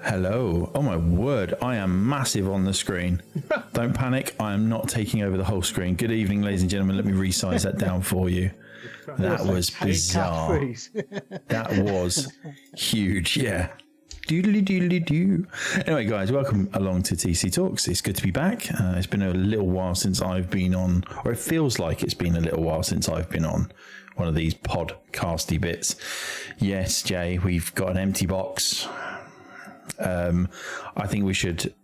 Hello. Oh my word, I am massive on the screen. Don't panic, I am not taking over the whole screen. Good evening, ladies and gentlemen. Let me resize that down for you. That was bizarre. That was huge, yeah. Doodly doodly doo. Anyway, guys, welcome along to TC Talks. It's good to be back. It's been a little while since I've been on, or it feels like it's been a little while since I've been on one of these podcasty bits. Yes, Jay, we've got an empty box. I think we should.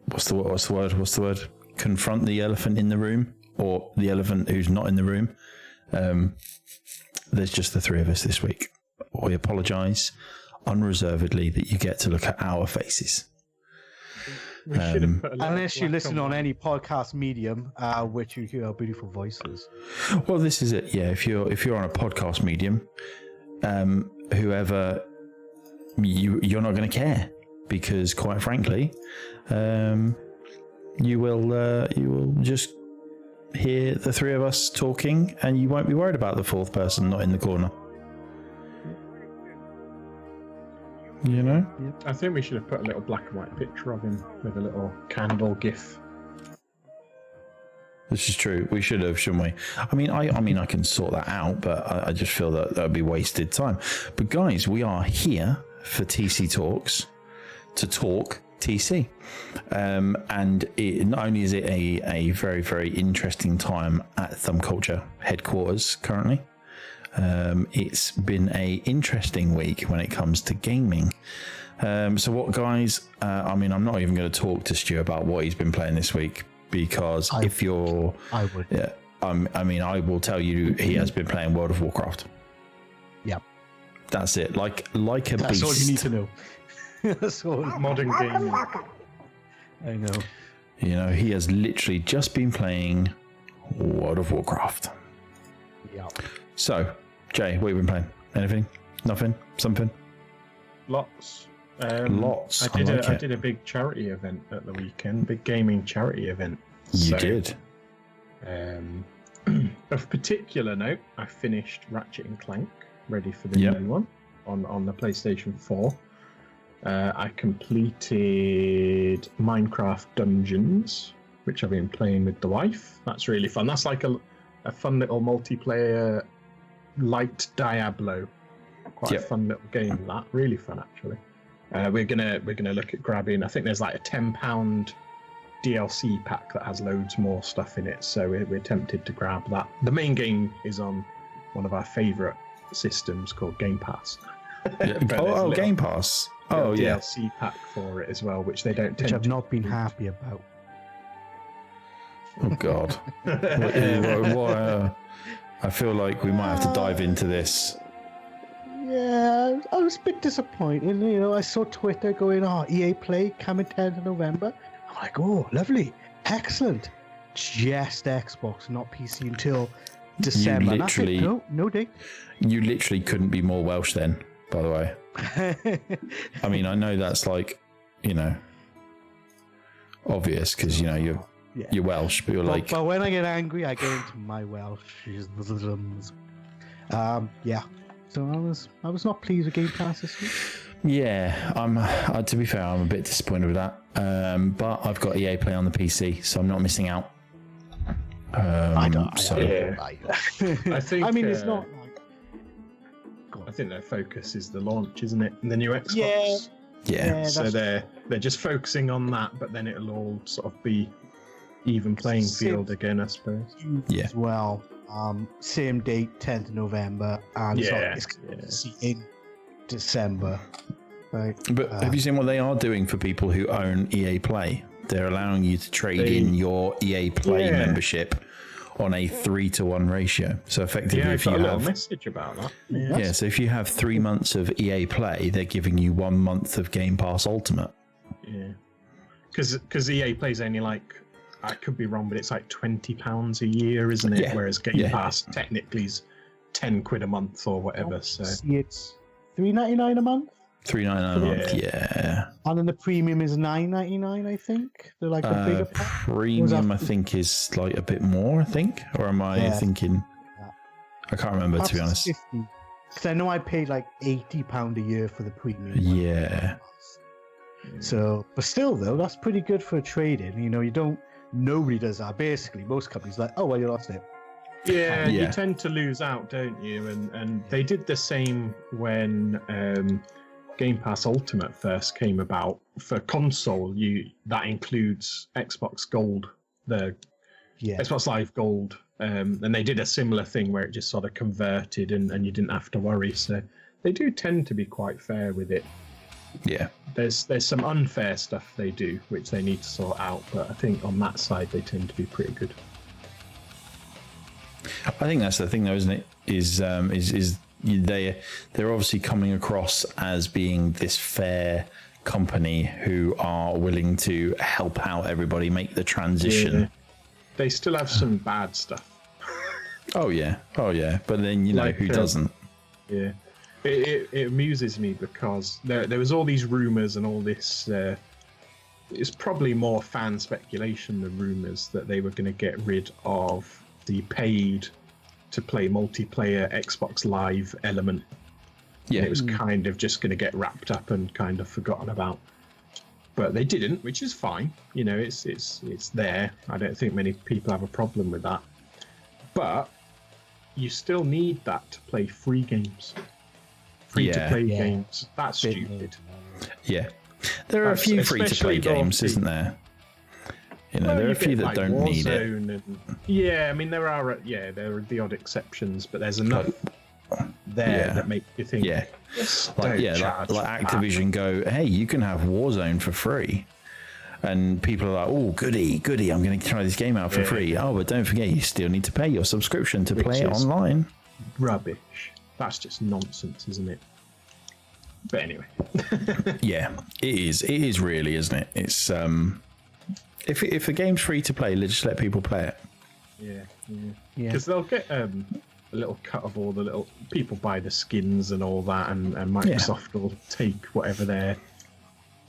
What's the word? Confront the elephant in the room, or the elephant who's not in the room. There's just the three of us this week. We apologise unreservedly that you get to look at our faces. Unless you listen on any podcast medium, which you hear our beautiful voices. Well, this is it. Yeah, if you're on a podcast medium, whoever you're not going to care, because quite frankly, you will just hear the three of us talking, and you won't be worried about the fourth person not in the corner. You know? I think we should have put a little black and white picture of him with a little candle gif. This is true. We should have, shouldn't we? I mean, I can sort that out, but I just feel that would be wasted time. But guys, we are here for TC Talks to talk TC, and not only is it a very, very interesting time at Thumb Culture headquarters currently. It's been a interesting week when it comes to gaming. So what, guys? I'm not even going to talk to Stu about what he's been playing this week, because I would. Yeah, I will tell you he has been playing World of Warcraft. Yep. That's it. Like a beast. That's all you need to know. That's all. Modern gaming. I know. You know, he has literally just been playing World of Warcraft. Yep. So, Jay, what have you been playing? Anything? Nothing? Something? Lots. Lots. I did a big charity event at the weekend, big gaming charity event. You did? Of particular note, I finished Ratchet and Clank, ready for the new one on the PlayStation 4. I completed Minecraft Dungeons, which I've been playing with the wife. That's really fun. That's like a fun little multiplayer light Diablo. Quite a fun little game, that. Really fun, actually. We're gonna look at grabbing, I think there's like a £10 DLC pack that has loads more stuff in it, so we're tempted to grab that. The main game is on one of our favourite systems called Game Pass. Game Pass. Oh, yeah. DLC pack for it as well, which they don't tend to. Which I've not been happy about. Oh, God. I feel like we might have to dive into this. Yeah, I was a bit disappointed. You know, I saw Twitter going, EA Play coming 10th of November. I'm like, oh, lovely. Excellent. Just Xbox, not PC until December. No date. You literally couldn't be more Welsh then, by the way. I mean, I know that's like, obvious because, you're Welsh, but But when I get angry, I get into my Welshisms. So I was not pleased with Game Pass this week. Yeah, to be fair, I'm a bit disappointed with that. But I've got EA Play on the PC, so I'm not missing out. I think. I mean, it's not. I think their focus is the launch, isn't it? The new Xbox. Yeah. So they're just focusing on that, but then it'll all sort of be even playing field again, I suppose. Yeah. As well. Same date, 10th of November, and it's going to see in December. Right? But have you seen what they are doing for people who own EA Play? They're allowing you to trade in your EA Play membership on a 3-to-1 ratio. So effectively, if you have a message about that. Yeah, so if you have 3 months of EA Play, they're giving you 1 month of Game Pass Ultimate. Yeah, because EA Play's only like, I could be wrong, but it's like £20 a year, isn't it? Yeah. Whereas Game Pass technically is £10 a month or whatever. So it's $3.99 a month. $3.99 a month, yeah. And then the premium is $9.99, I think. They're like a bigger pack. Premium, I think, is like a bit more, I think. Or am I thinking? I can't remember, to be honest. Because I know I paid like £80 a year for the premium. Yeah. So, but still though, that's pretty good for a trade-in. You know, nobody does that. Basically, most companies like, oh well, you lost it. Yeah, Yeah. you tend to lose out, don't you? And they did the same when Game Pass Ultimate first came about. For console, that includes Xbox Gold, the Xbox Live Gold, and they did a similar thing where it just sort of converted and you didn't have to worry. So they do tend to be quite fair with it. Yeah. There's some unfair stuff they do, which they need to sort out, but I think on that side they tend to be pretty good. I think that's the thing, though, isn't it? Is they're obviously coming across as being this fair company who are willing to help out everybody make the transition. Yeah. They still have some bad stuff. Oh yeah. But then who doesn't? Yeah. It amuses me because there was all these rumors and all this. It's probably more fan speculation than rumors that they were going to get rid of the paid to play multiplayer Xbox Live element. Yeah, and it was kind of just going to get wrapped up and kind of forgotten about. But they didn't, which is fine. You know, it's there. I don't think many people have a problem with that. But you still need that to play free games. Free-to-play games. That's stupid. Yeah. There are a few free-to-play games, isn't there? You know, there are a few that don't need it. Yeah, I mean, there are the odd exceptions, but there's enough there that make you think. Yeah. Like Activision go, hey, you can have Warzone for free. And people are like, oh, goody, I'm going to try this game out for free. Oh, but don't forget, you still need to pay your subscription to play it online. Rubbish. That's just nonsense, isn't it? But anyway. Yeah, it is. It is really, isn't it? It's if a game's free to play, just let people play it. Yeah. Because they'll get a little cut of all the little people buy the skins and all that, and Microsoft will take whatever their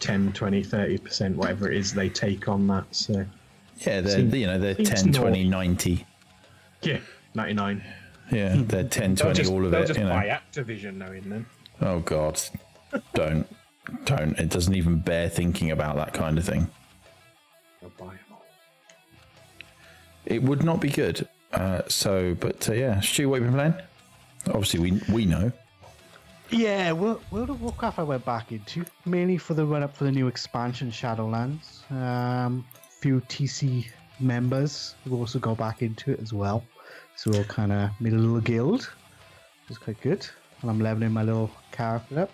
10, 20, 30%, whatever it is they take on that. So yeah, they're 10, 20, 90. Yeah, 99. Yeah, they're 10, 20, all of it. They'll just buy Activision knowing them. Oh, God. Don't. It doesn't even bear thinking about that kind of thing. They'll buy them all. It would not be good. Yeah. Stu, what have you been playing? Obviously, we know. Yeah, World of Warcraft I went back into, mainly for the run-up for the new expansion, Shadowlands. Few TC members who also got back into it as well. So we all kind of made a little guild, which is quite good. And I'm leveling my little character up.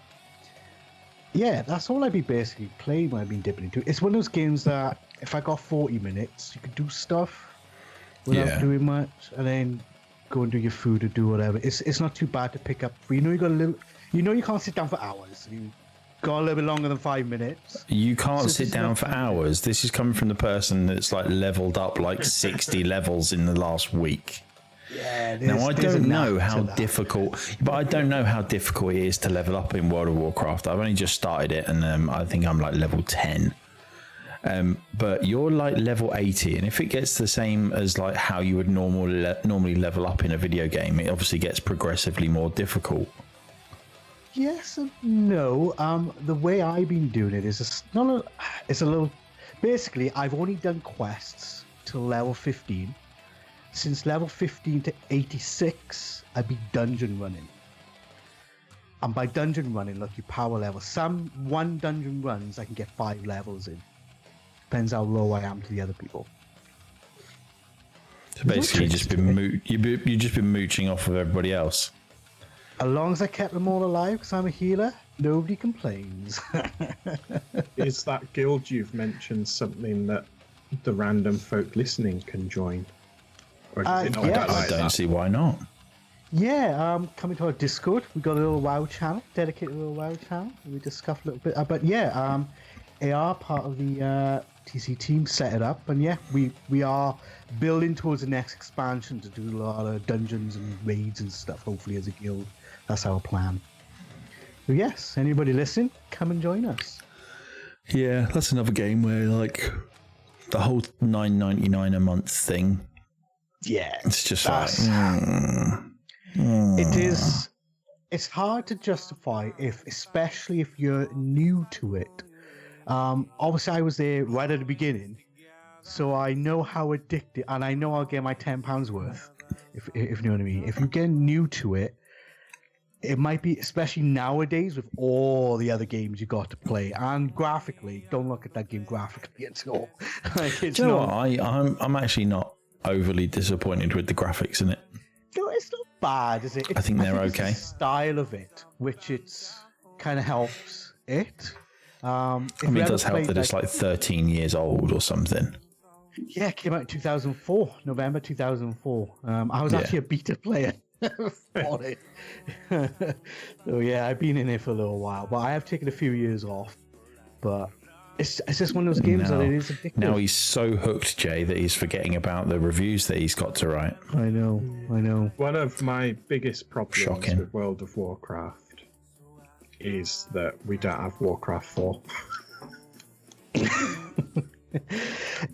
Yeah, that's all I've been basically playing when I've been dipping into. It's one of those games that if I got 40 minutes, you could do stuff without doing much, and then go and do your food or do whatever. It's not too bad to pick up. But you can't sit down for hours. You got a little bit longer than 5 minutes. You can't sit down for hours. This is coming from the person that's like leveled up like 60 levels in the last week. Yeah, now I don't know how difficult, but I don't know how difficult it is to level up in World of Warcraft. I've only just started it, and I think I'm like level 10. But you're like level 80, and if it gets the same as like how you would normally level up in a video game, it obviously gets progressively more difficult. Yes and no. The way I've been doing it is it's a little. Basically, I've only done quests till level 15. Since level 15 to 86, I've been dungeon running. And by dungeon running, look, you power level. One dungeon runs, I can get 5 levels in. Depends how low I am to the other people. So basically, you've just been mooching off of everybody else. As long as I kept them all alive, because I'm a healer, nobody complains. Is that guild you've mentioned something that the random folk listening can join? Or is it not I don't see why not. Yeah, coming to our Discord, we've got a little WoW channel, dedicated little WoW channel. We discussed a little bit, but yeah, AR, part of the TC team, set it up, and yeah, we are building towards the next expansion to do a lot of dungeons and raids and stuff, hopefully as a guild. That's our plan. So yes, anybody listening, come and join us. Yeah, that's another game where like the whole $9.99 a month thing. Yeah, it's just like it is. it's hard to justify especially if you're new to it. Obviously, I was there right at the beginning, so I know how addicted, and I know I'll get my £10 worth. If you know what I mean. If you get new to it, it might be, especially nowadays with all the other games you got to play, and graphically, don't look at that game graphically at all. Like, it's Do you know what? I'm actually not overly disappointed with the graphics in it. No, it's not bad, is it? I think they're it's okay. the style of it, which it's kind of helps it. I mean, it does help that it's like 13 years old or something. Yeah, it came out in 2004, November 2004. I was actually a beta player for it. So yeah, I've been in it for a little while, but I have taken a few years off. But it's just one of those games that it is addictive. Now he's so hooked, Jay, that he's forgetting about the reviews that he's got to write. I know. One of my biggest problems with World of Warcraft is that we don't have Warcraft 4.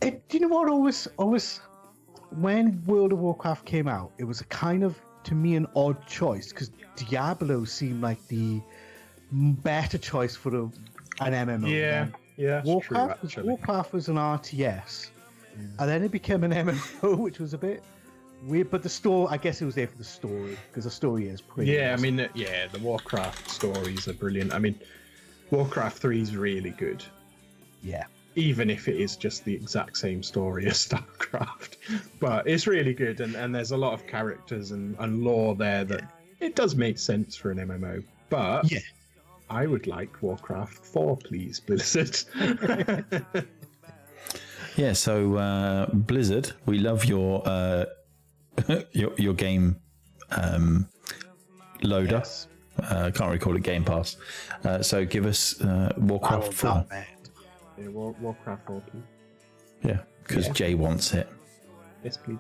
Do you know what? Always, when World of Warcraft came out, it was a kind of, to me, an odd choice, because Diablo seemed like the better choice for an MMO. Yeah. Warcraft was an RTS, and then it became an MMO, which was a bit weird. But the story, I guess it was there for the story, because the story is pretty. Yeah, awesome. I mean, the Warcraft stories are brilliant. I mean, Warcraft 3 is really good. Yeah. Even if it is just the exact same story as StarCraft. But it's really good, and there's a lot of characters and lore there that it does make sense for an MMO. But yeah, I would like Warcraft 4, please, Blizzard. Yeah, so Blizzard, we love your game loader. Yes. Can't really call it Game Pass. So give us Warcraft 4. Yeah, Warcraft 4, please. Yeah, because Jay wants it. Yes, please.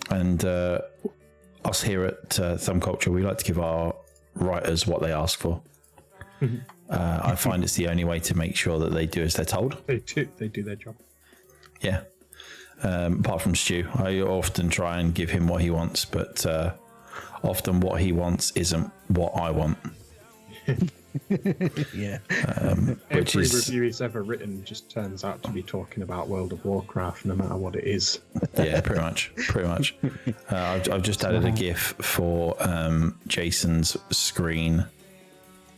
And us here at Thumb Culture, we like to give our writers what they ask for. I find it's the only way to make sure that they do as they're told. They do their job. Yeah. Apart from Stu, I often try and give him what he wants, but often what he wants isn't what I want. Yeah. Every review he's ever written just turns out to be talking about World of Warcraft, no matter what it is. Yeah, pretty much. I've just added a GIF for Jason's screen,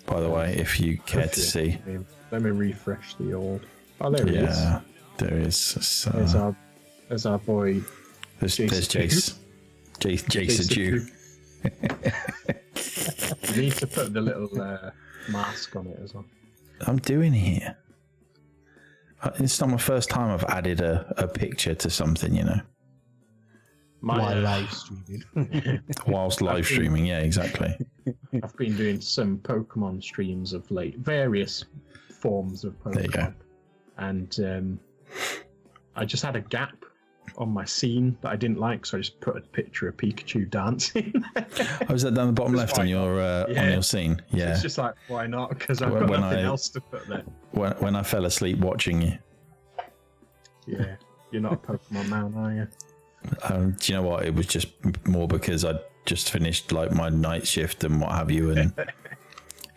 by the way, if you care to see. Let me refresh the old. Oh, there he is. Yeah, there is. So, there's our boy. There's Jace. Jason Jew. You need to put the little mask on it as well. I'm doing here. It's not my first time I've added a picture to something, you know. While live streaming. Whilst live streaming, yeah, exactly. I've been doing some Pokemon streams of late, various forms of Pokemon. There you go. And I just had a gap on my scene that I didn't like, so I just put a picture of Pikachu dancing. Oh, is that down the bottom left on your scene? Yeah. So it's just like, why not? Because I've got nothing else to put there. When I fell asleep watching you. Yeah, you're not a Pokemon man, are you? Do you know what? It was just more because I'd just finished like my night shift and what have you, and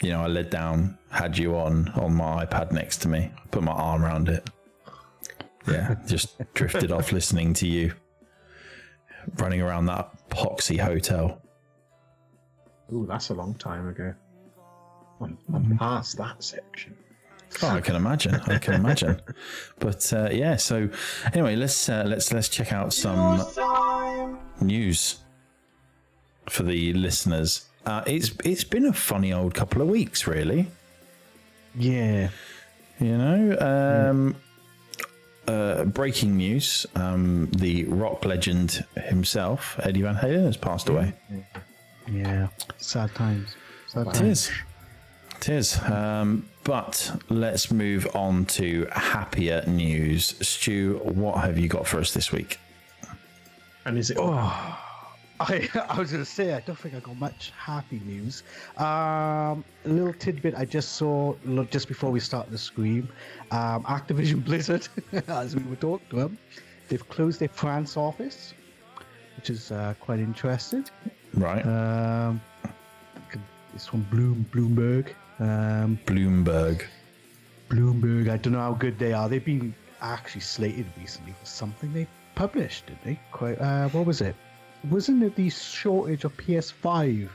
you know, I laid down, had you on my iPad next to me, put my arm around it. Yeah, just drifted off listening to you running around that poxy hotel. Ooh, that's a long time ago. I'm past that section. Oh, I can imagine. But yeah, so anyway, let's check out some news for the listeners. It's been a funny old couple of weeks, really. Yeah. You know, breaking news: the rock legend himself, Eddie Van Halen, has passed away. Yeah, sad times. It is. But let's move on to happier news. Stu, what have you got for us this week? And is it? I was going to say, I don't think I got much happy news. A little tidbit I just saw just before we started the stream. Activision Blizzard, as we were talking to them, they've closed their France office, which is quite interesting. Right. It's from Bloomberg. Bloomberg. I don't know how good they are. They've been actually slated recently for something they published, didn't they? Quite. What was it? Wasn't it the shortage of PS5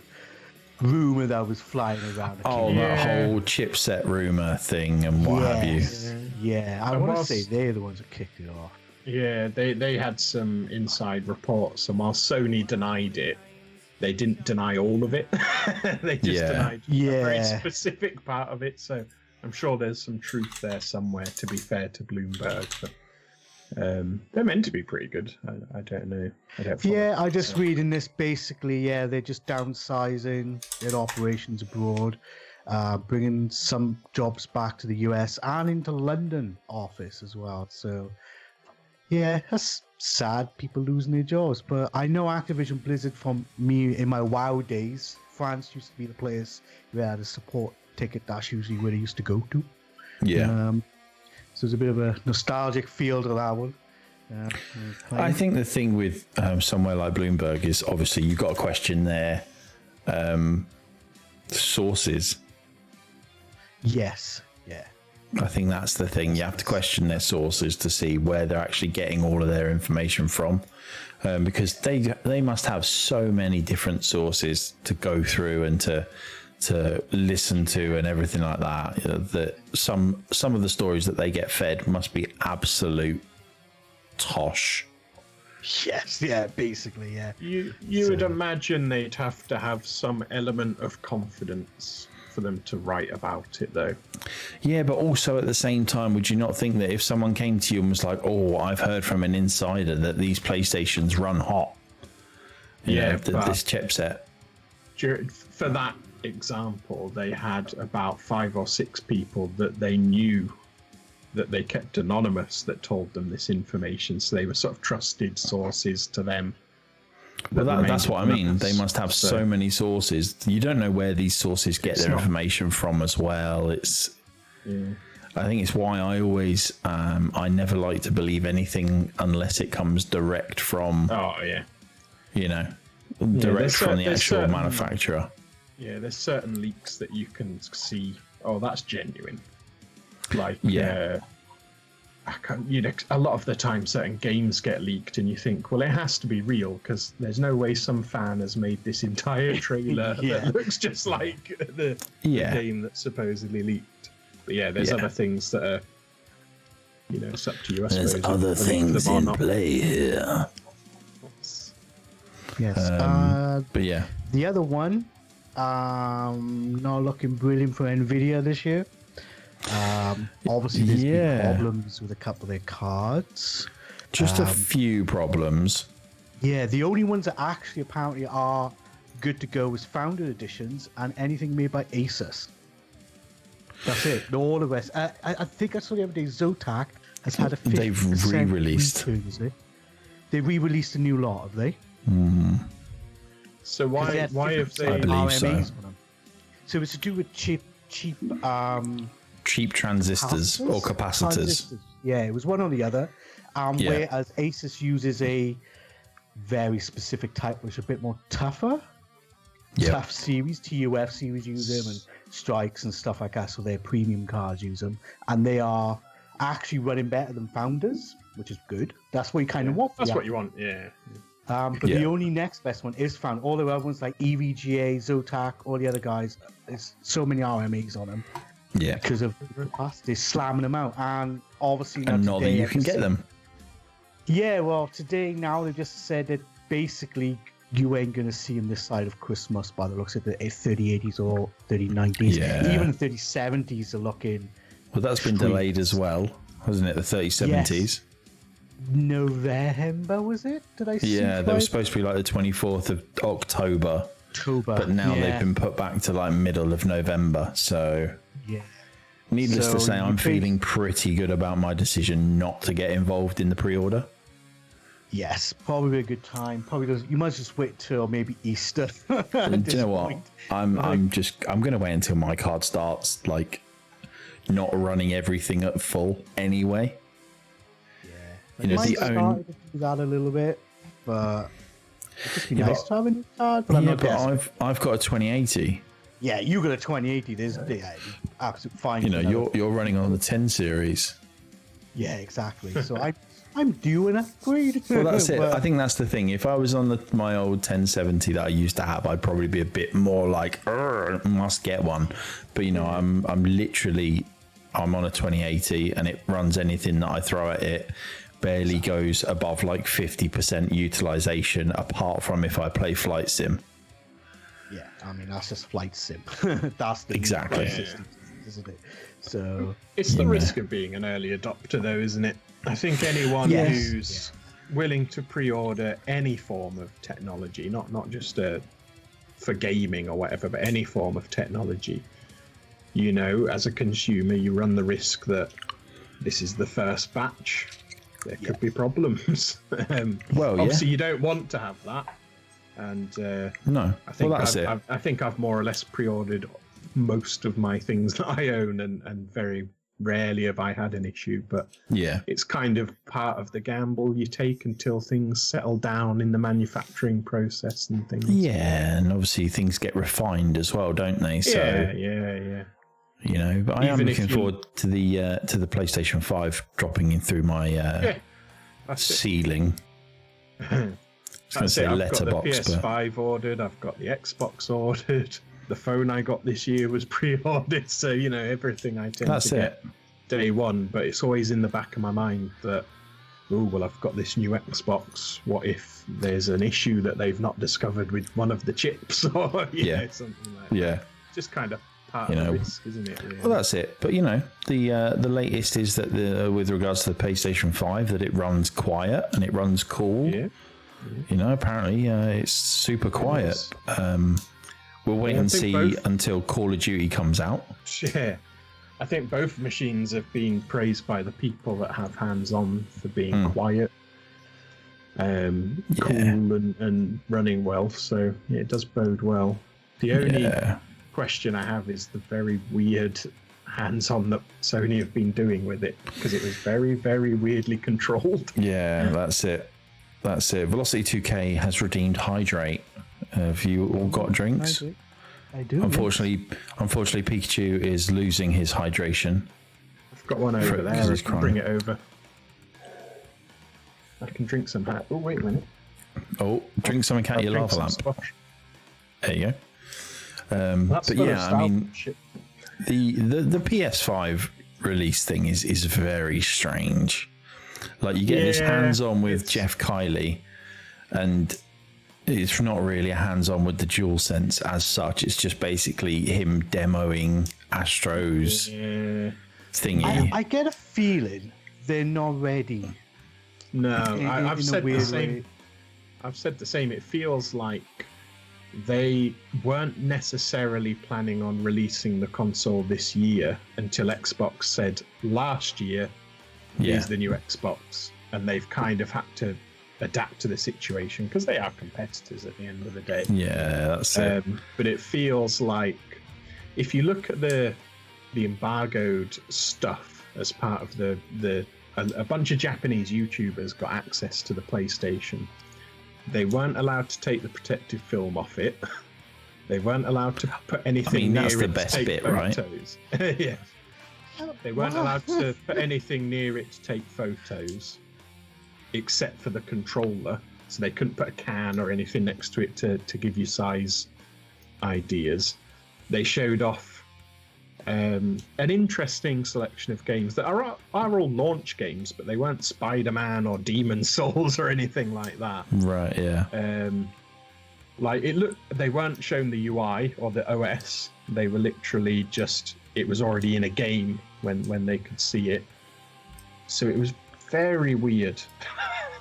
rumor that was flying around? That whole chipset rumor thing and what have you. Yeah, I want to say they're the ones that kicked it off. Yeah, they had some inside reports, and while Sony denied it, they didn't deny all of it. They just denied a very specific part of it. So I'm sure there's some truth there somewhere, to be fair to Bloomberg. But they're meant to be pretty good. I don't know. I just reading this. Basically, they're just downsizing their operations abroad, bringing some jobs back to the US and into London office as well. So, that's sad. People losing their jobs. But I know Activision Blizzard from me in my WoW days. France used to be the place where I had a support ticket. That's usually where I used to go to. Yeah. So there's a bit of a nostalgic feel to that one. I think the thing with somewhere like Bloomberg is obviously you've got to question their sources. Yes. Yeah. I think that's the thing. You have to question their sources to see where they're actually getting all of their information from, because they must have so many different sources to go through and to listen to and everything like that. That some of the stories that they get fed must be absolute tosh. Yes, basically, yeah. You would imagine they'd have to have some element of confidence for them to write about it, though. Yeah, but also at the same time, would you not think that if someone came to you and was like, "Oh, I've heard from an insider that these PlayStations run hot," this chipset. For that example, they had about 5 or 6 people that they knew that they kept anonymous that told them this information, so they were sort of trusted sources to them. Well, that's what I mean. They must have so many sources. You don't know where these sources get their information from as well. I think it's why I always I never like to believe anything unless it comes direct from direct from the actual manufacturer. Yeah, there's certain leaks that you can see, that's genuine. Like, a lot of the time certain games get leaked and you think, well, it has to be real because there's no way some fan has made this entire trailer that looks just like the game that's supposedly leaked. But there's other things that are, it's up to you, I suppose. There's other things in play here. Yes. But yeah. The other one, not looking brilliant for Nvidia this year. Obviously there's been problems with a couple of their cards. Just a few problems. Yeah, the only ones that actually apparently are good to go is Founder Editions and anything made by Asus. That's it. All the rest. I think I saw the other day Zotac has had a 50% They've re-released. return, they re-released a new lot, have they? Mm. So why have they? I believe so. So it's to do with cheap transistors or capacitors. Yeah, it was one or the other. Whereas Asus uses a very specific type, which is a bit more tougher. Tough series, TUF series use them, and Strikes and stuff like that. So their premium cards use them, and they are actually running better than Founders, which is good. That's what you kind of want. That's what you want. Yeah. But the only next best one is Found. All the other ones like EVGA, Zotac, all the other guys, there's so many RMAs on them. Yeah. Because of they're slamming them out. And obviously not that you can get them. Yeah, well, today now they've just said that basically you ain't going to see them this side of Christmas by the looks of the 3080s or 3090s. Yeah. Even the 3070s are looking... Well, that's been delayed as well, hasn't it? The 3070s. Yes. November, was it? Did I see? Yeah, they were supposed to be like the 24th of October. But now they've been put back to like middle of November. So, needless to say, I'm feeling pretty good about my decision not to get involved in the pre-order. Yes, probably a good time. You might just wait till maybe Easter. Do you know what? I'm going to wait until my card starts like not running everything at full anyway. I might start to do that a little bit, but it'd just be nice to have a new card. But I've got a 2080. Yeah, you got a 2080. There's absolutely fine. You know, you're running on the 10 series. Yeah, exactly. So I'm due an upgrade. Well, that's it. I think that's the thing. If I was on my old 1070 that I used to have, I'd probably be a bit more like, must get one. But you know, I'm on a 2080, and it runs anything that I throw at it. Barely goes above like 50% utilization, apart from if I play Flight Sim. Yeah, I mean that's just flight sim. That's the Exactly. system, isn't it? So it's the risk of being an early adopter, though, isn't it? I think anyone who's willing to pre-order any form of technology, not just for gaming or whatever, but any form of technology, you know, as a consumer, you run the risk that this is the first batch. There could be problems. Obviously, you don't want to have that. And no, I think that's it. I think I've more or less pre-ordered most of my things that I own, and very rarely have I had an issue. But it's kind of part of the gamble you take until things settle down in the manufacturing process and things. Yeah, and obviously things get refined as well, don't they? So yeah. You know, but I am looking forward to the PlayStation 5 dropping in through my ceiling. I've got the PS5 ordered. I've got the Xbox ordered. The phone I got this year was pre-ordered. So, you know, everything I tend to get day one. But it's always in the back of my mind that, I've got this new Xbox. What if there's an issue that they've not discovered with one of the chips? Or, something like that. Yeah. Just kind of part of the risk, isn't it? Really? Well, that's it. But, you know, the latest is that with regards to the PlayStation 5, that it runs quiet and it runs cool. Yeah. You know, apparently it's super quiet. We'll wait and see until Call of Duty comes out. Yeah. I think both machines have been praised by the people that have hands-on for being quiet, cool and running well. So it does bode well. The only question I have is the very weird hands-on that Sony have been doing with it, because it was very, very weirdly controlled. Yeah, that's it. Velocity 2K has redeemed Hydrate. Have you all got drinks? I do. Unfortunately, Pikachu is losing his hydration. I've got one over there. I can bring it over. I can drink some. Oh, wait a minute. Oh, drink something out of your lava lamp. Squash. There you go. But yeah, I mean, the PS5 release thing is very strange. Like, you get this hands-on with Jeff Kiley, and it's not really a hands-on with the DualSense as such. It's just basically him demoing Astro's thingy. I get a feeling they're not ready. No, I've said the same. I've said the same. It feels like they weren't necessarily planning on releasing the console this year until Xbox said last year, here's the new Xbox, and they've kind of had to adapt to the situation because they are competitors at the end of the day. Yeah, that's it. But it feels like if you look at the embargoed stuff as part of a bunch of Japanese YouTubers got access to the PlayStation. They weren't allowed to take the protective film off it. They weren't allowed to put anything near it to take photos. Right? Yeah. They weren't allowed to put anything near it to take photos, except for the controller. So they couldn't put a can or anything next to it to give you size ideas. They showed off an interesting selection of games that are all launch games, but they weren't Spider-Man or Demon's Souls or anything like that. Right, yeah. Like they weren't shown the UI or the OS. They were literally just, it was already in a game when they could see it. So it was very weird.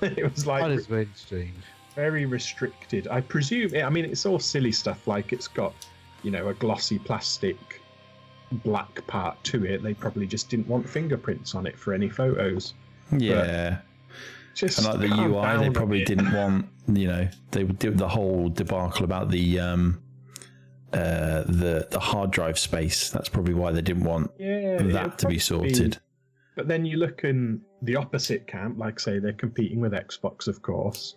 It was like, that is very strange. Very restricted. I presume, I mean, it's all silly stuff, like it's got, a glossy plastic black part to it. They probably just didn't want fingerprints on it for any photos. Yeah. And like the UI, they probably didn't want, they would do the whole debacle about the hard drive space. That's probably why they didn't want that to be sorted. But then you look in the opposite camp, like say they're competing with Xbox, of course.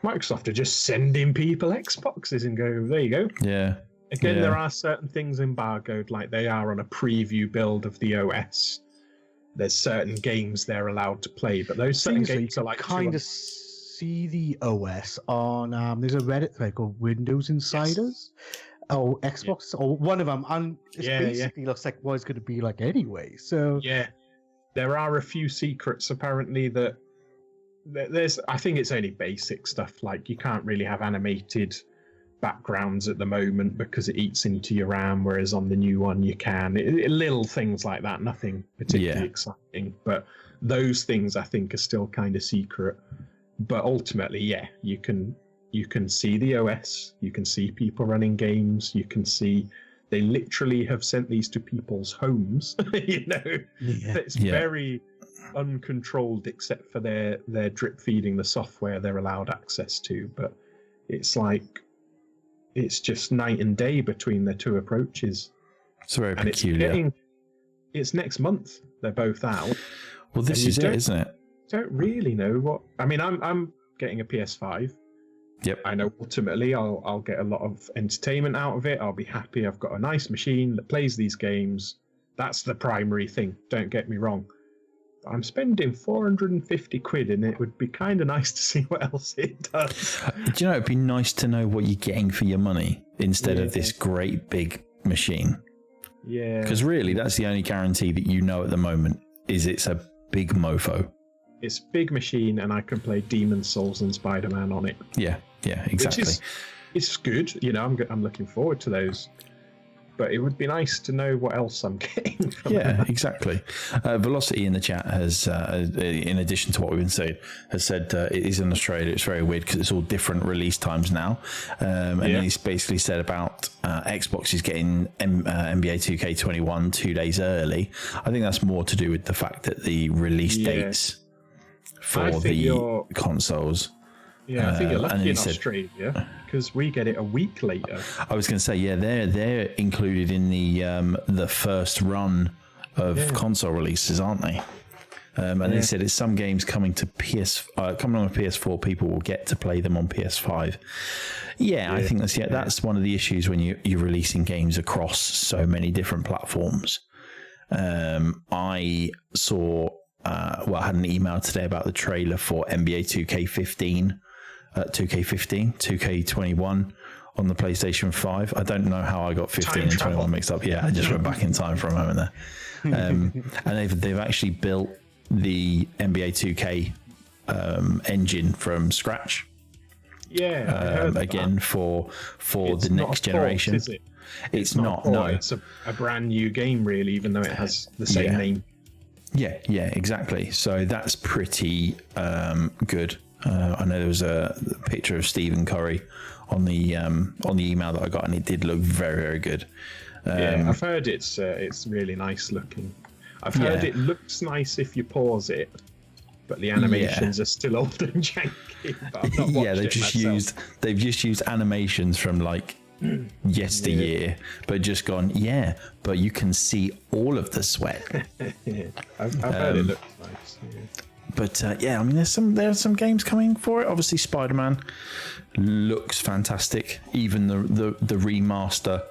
Microsoft are just sending people Xboxes and go, there you go. Yeah. Again, there are certain things embargoed, like they are on a preview build of the OS. There's certain games they're allowed to play, but those certain games are like kind of see the OS on. There's a Reddit thread called Windows Insiders. Oh, Xbox, or one of them, and it basically looks like what it's going to be like anyway. So there are a few secrets apparently that there's. I think it's only basic stuff, like you can't really have animated backgrounds at the moment because it eats into your RAM, whereas on the new one you can. Little things like that, nothing particularly exciting, but those things I think are still kind of secret. But ultimately, you can see the OS, you can see people running games, you can see they literally have sent these to people's homes. It's very uncontrolled except for their drip feeding the software they're allowed access to, but it's like it's just night and day between the two approaches. It's very peculiar. It's next month they're both out. Well, this is it, isn't it? Don't really know what. I mean, I'm getting a PS5. Yep. I know ultimately I'll get a lot of entertainment out of it. I'll be happy. I've got a nice machine that plays these games. That's the primary thing. Don't get me wrong. I'm spending 450 quid, and it would be kind of nice to see what else it does. Do you know, it'd be nice to know what you're getting for your money instead of this great big machine. Yeah. Because really, that's the only guarantee that you know at the moment is it's a big mofo. It's a big machine, and I can play Demon's Souls and Spider-Man on it. Yeah, exactly. It's good. I'm looking forward to those. But it would be nice to know what else I'm getting from that. Exactly. Velocity in the chat has, in addition to what we've been saying, has said it is in Australia. It's very weird because it's all different release times now. And then he's basically said about Xbox is getting NBA 2K21 2 days early. I think that's more to do with the fact that the release dates for the consoles. Yeah, I think you're lucky in Australia because we get it a week later. I was going to say, they're included in the first run of console releases, aren't they? And they said it's some games coming to coming on a PS4, people will get to play them on PS5. I think that's one of the issues when you're releasing games across so many different platforms. I saw, I had an email today about the trailer for NBA 2K15. 2K21 on the PlayStation 5. I don't know how I got 15 and 21 mixed up. I just went back in time for a moment there. And they've actually built the NBA 2K engine from scratch. Again for the next generation. Is it? It's not. No, it's a brand new game, really, even though it has the same name. Yeah, exactly. So that's pretty good. I know there was a picture of Stephen Curry on the email that I got, and it did look very, very good. I've heard it's really nice looking. I've heard it looks nice if you pause it, but the animations are still old and janky. But I've not watched they've just used animations from like yesteryear, but just gone. But you can see all of the sweat. I've heard it looks nice. But I mean, there are some games coming for it. Obviously, Spider-Man looks fantastic. Even the remaster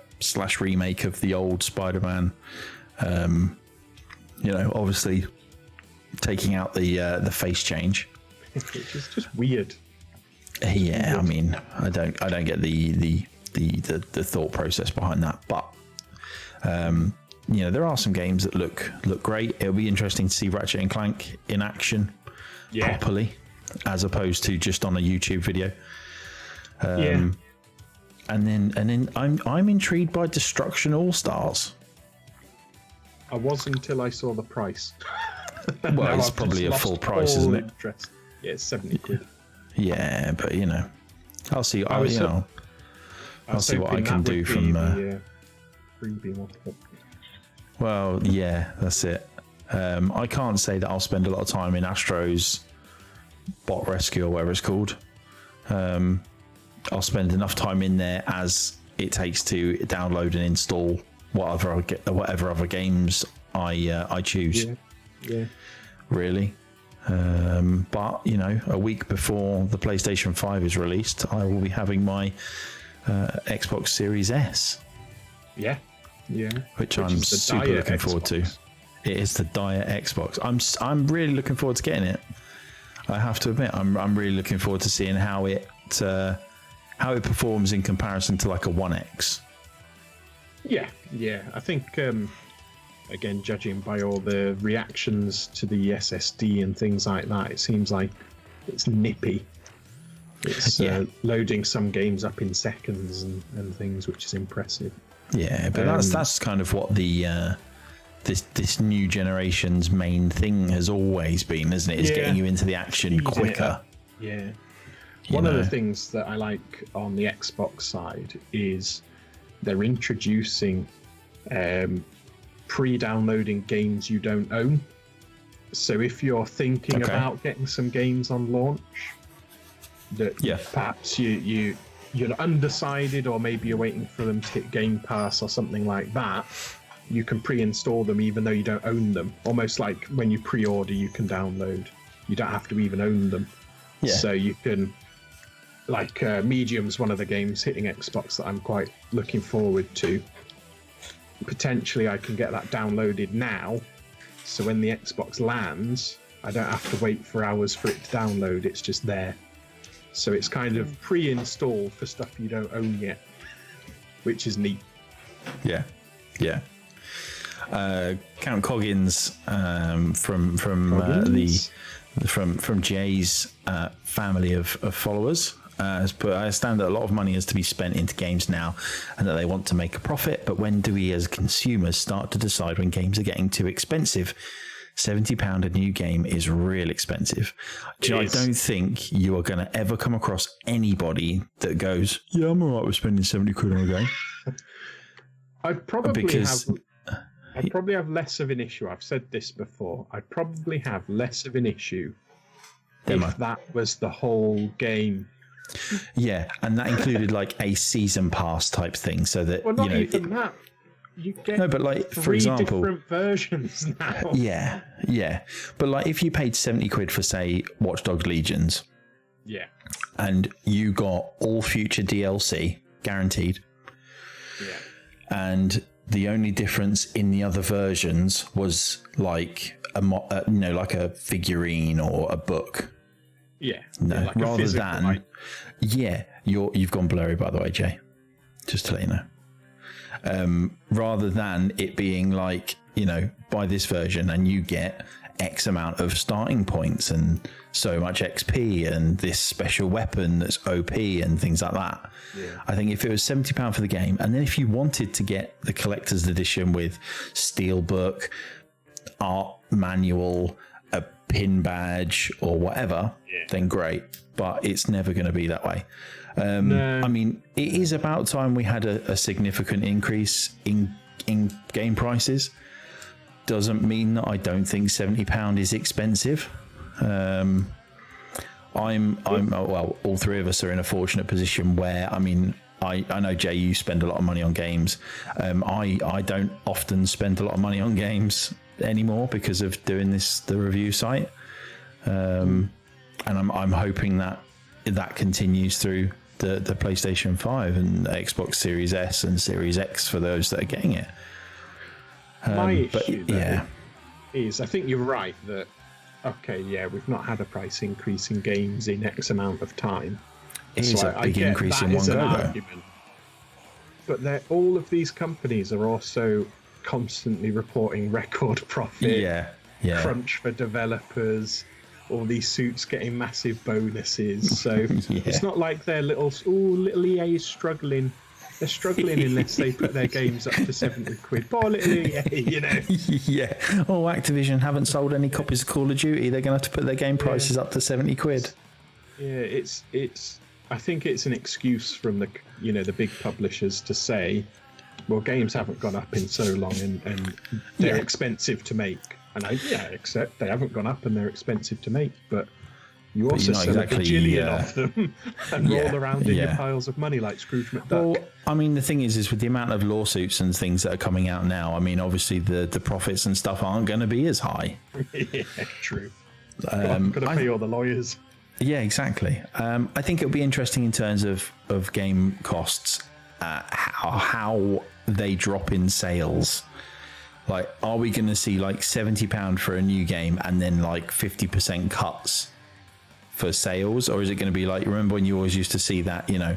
/ remake of the old Spider-Man. Obviously taking out the face change. It's just weird. I mean, I don't get the thought process behind that, but there are some games that look great. It'll be interesting to see Ratchet and Clank in action properly, as opposed to just on a YouTube video. And then I'm intrigued by Destruction All Stars. I was until I saw the price. Well, it's probably a full price, isn't it? Interest. Yeah, it's 70 quid. Yeah, but I'll see. I'll see what I can do from. Freebie one. Well, that's it. I can't say that I'll spend a lot of time in Astro's bot rescue or whatever it's called. I'll spend enough time in there as it takes to download and install whatever other games I choose. Yeah. Really. But a week before the PlayStation 5 is released, I will be having my Xbox Series S. Yeah. Which I'm super looking forward to. It is the dire Xbox. I'm really looking forward to getting it. I have to admit, I'm really looking forward to seeing how it performs in comparison to like a One X. Yeah. I think again, judging by all the reactions to the SSD and things like that, it seems like it's nippy. It's loading some games up in seconds and things, which is impressive. Yeah, but that's kind of what the this new generation's main thing has always been, isn't it? Is getting you into the action quicker. Yeah. One of the things that I like on the Xbox side is they're introducing pre-downloading games you don't own. So if you're thinking about getting some games on launch that perhaps you're undecided, or maybe you're waiting for them to hit Game Pass or something like that, you can pre-install them even though you don't own them. Almost like when you pre-order, you can download. You don't have to even own them. Yeah. So you can, like Medium's one of the games hitting Xbox that I'm quite looking forward to. Potentially I can get that downloaded now, so when the Xbox lands, I don't have to wait for hours for it to download. It's just there. So it's kind of pre-installed for stuff you don't own yet, which is neat. Yeah. Count Coggins from Jay's family of followers has put, I understand that a lot of money is to be spent into games now and that they want to make a profit, but when do we as consumers start to decide when games are getting too expensive? £70 a new game is real expensive. I don't think you are going to ever come across anybody that goes, yeah, I'm all right with spending 70 quid on a game. I'd probably have less of an issue. I've said this before. I'd probably have less of an issue if that was the whole game. Yeah, and that included like a season pass type thing, so that that. You get but like for example, different versions now. Yeah. But like if you paid 70 quid for say Watch Dogs Legions, and you got all future DLC guaranteed, and the only difference in the other versions was like like a figurine or a book. Like rather than you've gone blurry, by the way, Jay. Just to let you know. Rather than it being like, buy this version and you get X amount of starting points and so much XP and this special weapon that's OP and things like that. I think if it was £70 for the game, and then if you wanted to get the collector's edition with steelbook, art manual, a pin badge or whatever, then great. But it's never going to be that way. No. I mean, it is about time we had a significant increase in game prices. Doesn't mean that I don't think £70 is expensive. All three of us are in a fortunate position where, I mean, I know, Jay, you spend a lot of money on games. I don't often spend a lot of money on games anymore because of doing the review site. And I'm hoping that continues through the PlayStation 5 and Xbox Series S and Series X for those that are getting it. My issue is, I think you're right that, we've not had a price increase in games in X amount of time. It is a big increase in one go, though. But all of these companies are also constantly reporting record profit, crunch for developers, all these suits getting massive bonuses. So it's not like they're little EA is struggling. They're struggling unless they put their games up to 70 quid. Poor little EA, Oh, Activision haven't sold any copies of Call of Duty. They're going to have to put their game prices up to 70 quid. Yeah, it's. I think it's an excuse from the big publishers to say, well, games haven't gone up in so long and they're expensive to make. And I accept they haven't gone up and they're expensive to make, but you also sell a bajillion of them and roll around in your piles of money like Scrooge McDuck. Well, I mean, the thing is with the amount of lawsuits and things that are coming out now, I mean, obviously the profits and stuff aren't going to be as high. Yeah, true. Got to pay all the lawyers. Yeah, exactly. I think it'll be interesting in terms of game costs, how they drop in sales? Like, are we going to see like £70 for a new game and then like 50% cuts for sales? Or is it going to be like, remember when you always used to see that, you know,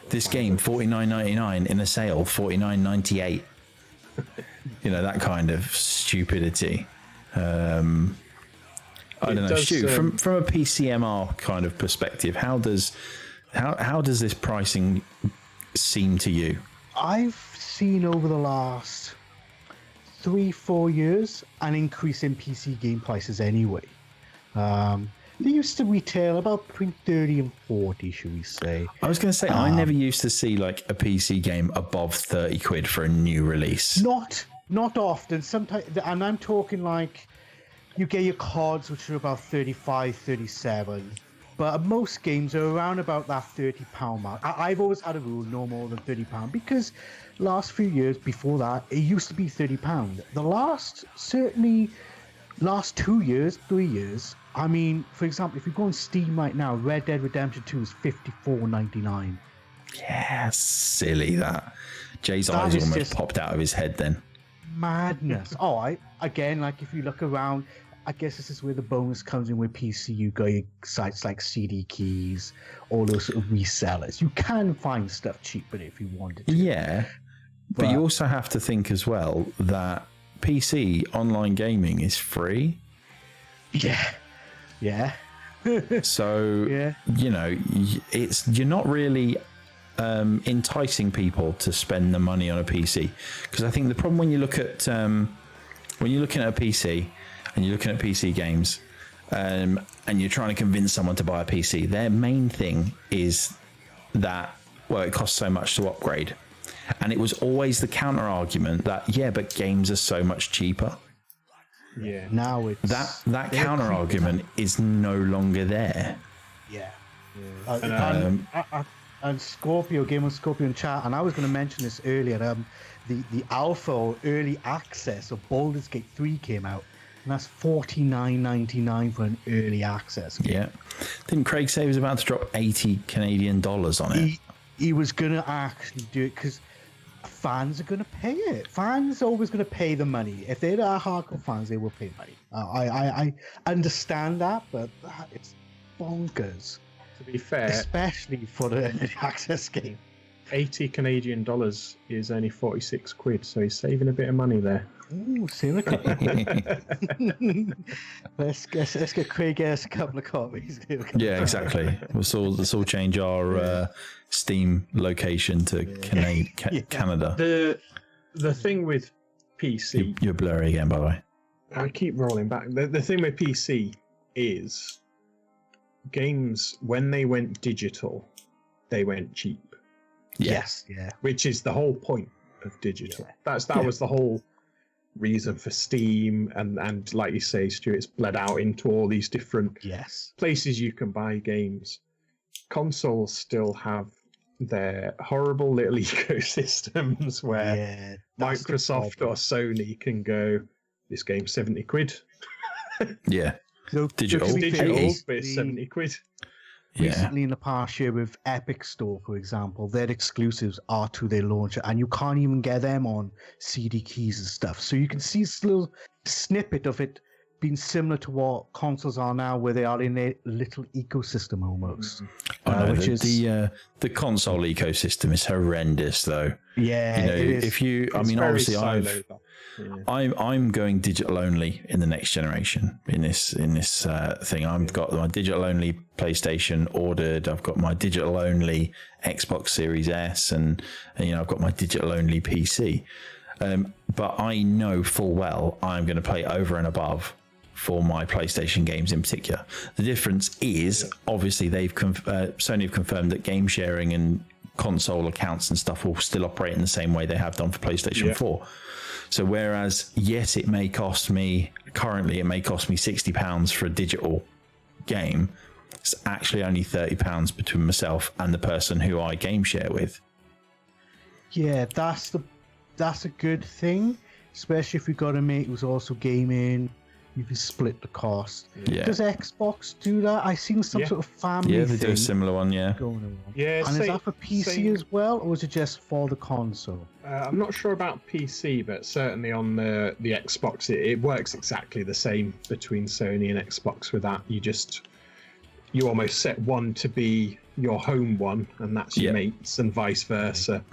this game $49.99 in a sale, $49.98? You know, that kind of stupidity. I don't know, Stu, from a PCMR kind of perspective, how does this pricing seem to you? I've seen over the last 3-4 years an increase in PC game prices anyway. They used to retail about between 30 and 40, should we say. I was going to say, I never used to see like a PC game above 30 quid for a new release. Not often. Sometimes, and I'm talking like you get your cards, which are about 35, 37. But most games are around about that £30 mark. I've always had a rule, no more than £30, because last few years before that, it used to be £30. The last 2 years, 3 years, I mean, for example, if you go on Steam right now, Red Dead Redemption 2 is $54.99. Yeah, silly that. Jay's eyes almost popped out of his head then. Madness. Again, like if you look around, I guess this is where the bonus comes in with PC. You got your sites like CD Keys, all those sort of resellers. You can find stuff cheaper if you wanted to. Yeah, but you also have to think as well that PC online gaming is free. Yeah. So, you know, you're not really enticing people to spend the money on a PC, because I think the problem when you're looking at a PC and you're looking at PC games, and you're trying to convince someone to buy a PC, their main thing is that, well, it costs so much to upgrade. And it was always the counter argument that, yeah, but games are so much cheaper. Yeah. Now it's... That counter argument is no longer there. Yeah. And Scorpio, Game of Scorpio in chat, and I was going to mention this earlier, the alpha or early access of Baldur's Gate 3 came out. And that's $49.99 for an early access game. Yeah. Didn't Craig say he was about to drop $80 Canadian on it? He was going to actually do it because fans are going to pay it. Fans are always going to pay the money. If they're hardcore fans, they will pay money. I understand that, but it's bonkers. To be fair, especially for the early access game. $80 Canadian is only 46 quid, so he's saving a bit of money there. Ooh, cynical. Let's get Craig us a couple of copies. Yeah, exactly. Let's all change our Steam location to Canada. The thing with PC... You're blurry again, by the way. I keep rolling back. The thing with PC is games, when they went digital, they went cheap. Yes. Yeah. Which is the whole point of digital. That was the whole reason for Steam, and like you say, Stuart, it's bled out into all these different places you can buy games. Consoles still have their horrible little ecosystems where Microsoft or Sony can go, this game's 70 quid. Yeah. So digital, but it's 70 quid. Recently in the past year with Epic Store, for example, their exclusives are to their launcher, and you can't even get them on CD keys and stuff. So you can see this little snippet of it being similar to what consoles are now, where they are in their little ecosystem almost. Which is the console ecosystem is horrendous, though. Yeah, you know, it is. If you, I mean, obviously, I'm going digital only in the next generation. In this thing, I've got my digital only PlayStation ordered. I've got my digital only Xbox Series S, and I've got my digital only PC. But I know full well I'm going to play over and above for my PlayStation games in particular. The difference is obviously Sony have confirmed that game sharing and console accounts and stuff will still operate in the same way they have done for PlayStation 4. So whereas, yes, it may cost me £60 for a digital game, it's actually only £30 between myself and the person who I game share with. Yeah, that's a good thing, especially if we got a mate who's also gaming you can split the cost. Yeah. Does Xbox do that? I seen some sort of family Yeah, they do a thing similar one, yeah. going on. Yeah, And is that for PC as well, or is it just for the console? I'm not sure about PC, but certainly on the Xbox, it works exactly the same between Sony and Xbox with that. You almost set one to be your home one, and that's your mates, and vice versa.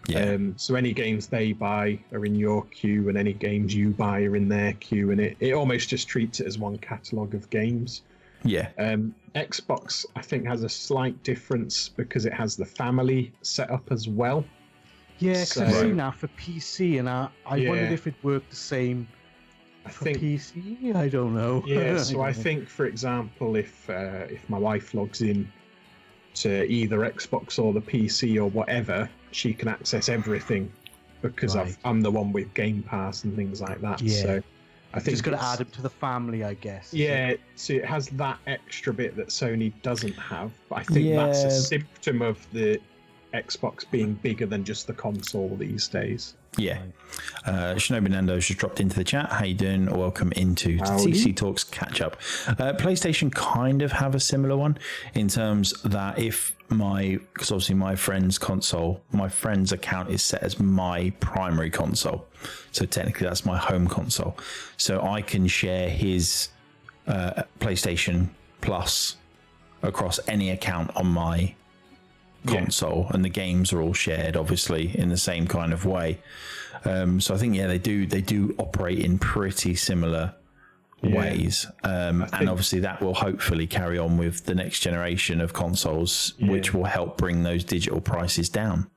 Yeah. So any games they buy are in your queue, and any games you buy are in their queue, and it almost just treats it as one catalogue of games. Yeah. Xbox, I think, has a slight difference because it has the family set up as well. Yeah, because I've seen that for PC, and I wondered if it worked the same for PC. I don't know. Yeah, so I think, for example, if my wife logs in to either Xbox or the PC or whatever, she can access everything because I'm the one with Game Pass and things like that. Yeah. So I think just got to add it to the family, I guess. Yeah, so it has that extra bit that Sony doesn't have. But I think that's a symptom of the Xbox being bigger than just the console these days. Yeah. Shinobi Nando's just dropped into the chat. How you doing? Welcome into TC Talks Catch-Up. PlayStation kind of have a similar one in terms that because obviously my friend's account is set as my primary console. So technically that's my home console. So I can share his PlayStation Plus across any account on my console, and the games are all shared obviously in the same kind of way. So I think they do operate in pretty similar ways, and obviously that will hopefully carry on with the next generation of consoles, which will help bring those digital prices down.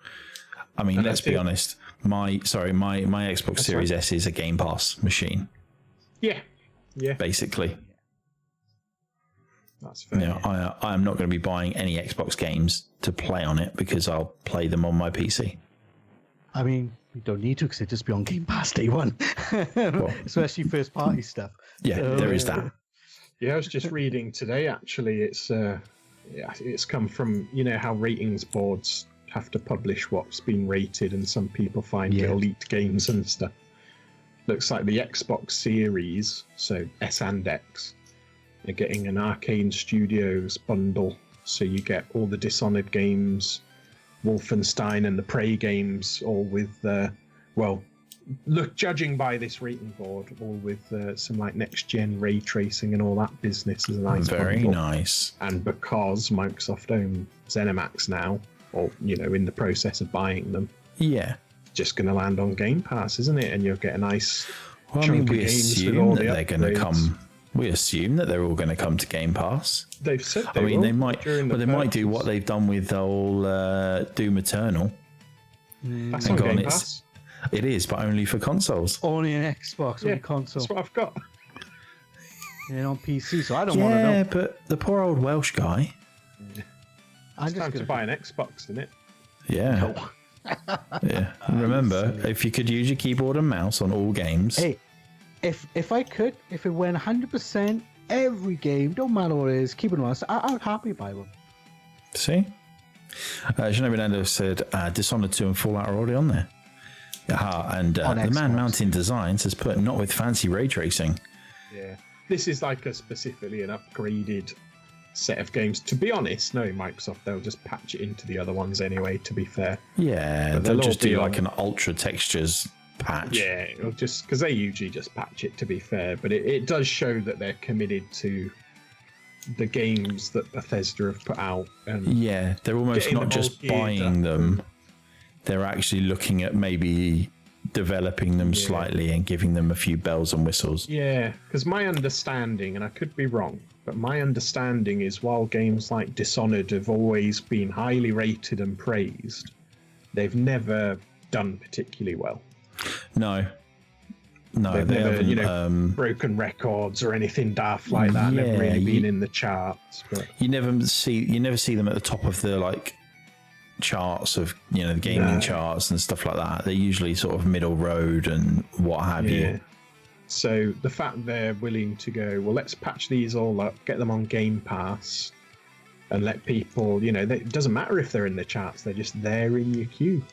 I mean, let's be honest, my Xbox Series S is a Game Pass machine. Yeah basically. That's fair. I am not going to be buying any Xbox games to play on it because I'll play them on my PC. I mean, you don't need to because it'll just be on Game Pass day one, especially first party stuff. Yeah, there is that. Yeah, I was just reading today. Actually, it's come from how ratings boards have to publish what's been rated, and some people find elite games and stuff. Looks like the Xbox Series, so S and X. You're getting an Arcane Studios bundle, so you get all the Dishonored games, Wolfenstein and the Prey games, all with, judging by this rating board, all with some like next-gen ray tracing and all that business is a nice Very bundle. Nice. And because Microsoft own ZeniMax now, or, in the process of buying them, just going to land on Game Pass, isn't it? And you'll get a nice chunk of games with all the upgrades. They're going to come. We assume that they're all going to come to Game Pass. They've said they might. They might do what they've done with the whole Doom Eternal. That's on Game Pass. It is, but only for consoles. Only an Xbox, only console. That's what I've got. On PC, so I don't want to know. Yeah, but the poor old Welsh guy. It's time to buy an Xbox, isn't it? Yeah. Yeah. Remember, if you could use your keyboard and mouse on all games. Hey. If I could, if it went 100% every game, don't matter what it is, keep it honest, I'd happily buy one. See? Shinobi Nando said Dishonored 2 and Fallout are already on there. And the Man Mountain Designs has put not with fancy ray tracing. Yeah. This is like specifically an upgraded set of games. To be honest, knowing Microsoft, they'll just patch it into the other ones anyway, to be fair. Yeah, they'll just do like an ultra textures patch. Yeah, it'll just because they usually just patch it, to be fair, but it does show that they're committed to the games that Bethesda have put out. And they're almost not just buying them, they're actually looking at maybe developing them slightly and giving them a few bells and whistles. Yeah, because my understanding, and I could be wrong, but my understanding is while games like Dishonored have always been highly rated and praised, they've never done particularly well. No, they've never, broken records or anything daft like that. Never really been in the charts. But you never see them at the top of the charts of the gaming charts and stuff like that. They're usually sort of middle road and what have you. So the fact they're willing to go, well, let's patch these all up, get them on Game Pass, and let people, it doesn't matter if they're in the charts; they're just there in your queue.